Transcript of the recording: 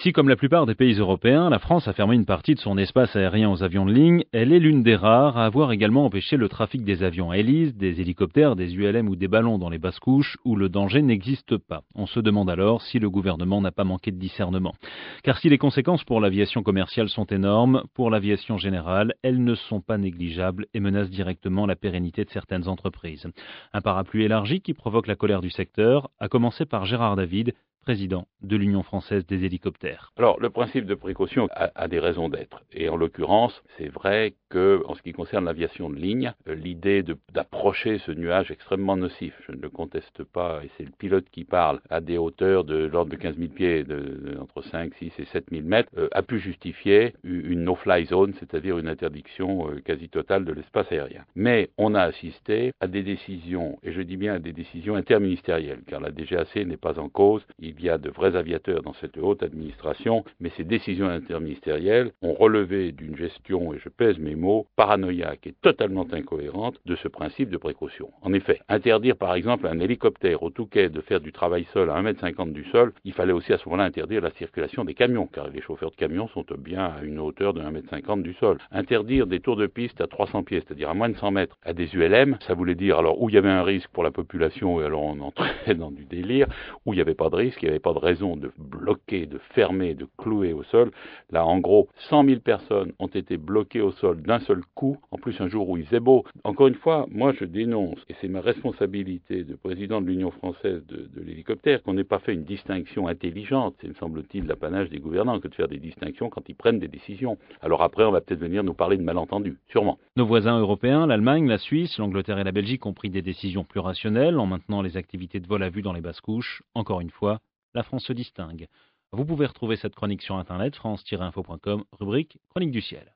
Si, comme la plupart des pays européens, la France a fermé une partie de son espace aérien aux avions de ligne, elle est l'une des rares à avoir également empêché le trafic des avions à hélice, des hélicoptères, des ULM ou des ballons dans les basses couches où le danger n'existe pas. On se demande alors si le gouvernement n'a pas manqué de discernement. Car si les conséquences pour l'aviation commerciale sont énormes, pour l'aviation générale, elles ne sont pas négligeables et menacent directement la pérennité de certaines entreprises. Un parapluie élargi qui provoque la colère du secteur, à commencer par Gérard David, président de l'Union française des hélicoptères. Alors, le principe de précaution a des raisons d'être. Et en l'occurrence, c'est vrai que, en ce qui concerne l'aviation de ligne, l'idée d'approcher ce nuage extrêmement nocif, je ne le conteste pas, et c'est le pilote qui parle, à des hauteurs de l'ordre de 15 000 pieds, entre 5, 6 et 7 000 mètres, a pu justifier une no-fly zone, c'est-à-dire une interdiction quasi totale de l'espace aérien. Mais on a assisté à des décisions, et je dis bien à des décisions interministérielles, car la DGAC n'est pas en cause. Il y a de vrais aviateurs dans cette haute administration, mais ces décisions interministérielles ont relevé d'une gestion, et je pèse mes mots, paranoïaque et totalement incohérente de ce principe de précaution. En effet, interdire par exemple à un hélicoptère au Touquet de faire du travail sol à 1,50 m du sol, il fallait aussi à ce moment-là interdire la circulation des camions, car les chauffeurs de camions sont bien à une hauteur de 1,50 m du sol. Interdire des tours de piste à 300 pieds, c'est-à-dire à moins de 100 mètres, à des ULM, ça voulait dire alors où il y avait un risque pour la population, et alors on entrait dans du délire, où il n'y avait pas de risque, il n'y avait pas de raison de bloquer, de fermer, de clouer au sol. Là, en gros, 100 000 personnes ont été bloquées au sol d'un seul coup, en plus un jour où il faisait beau. Encore une fois, moi je dénonce, et c'est ma responsabilité de président de l'Union française de l'hélicoptère, qu'on n'ait pas fait une distinction intelligente. C'est, me semble-t-il, l'apanage des gouvernants que de faire des distinctions quand ils prennent des décisions. Alors après, on va peut-être venir nous parler de malentendus, sûrement. Nos voisins européens, l'Allemagne, la Suisse, l'Angleterre et la Belgique ont pris des décisions plus rationnelles en maintenant les activités de vol à vue dans les basses couches. Encore une fois, la France se distingue. Vous pouvez retrouver cette chronique sur internet, france-info.com, rubrique Chronique du ciel.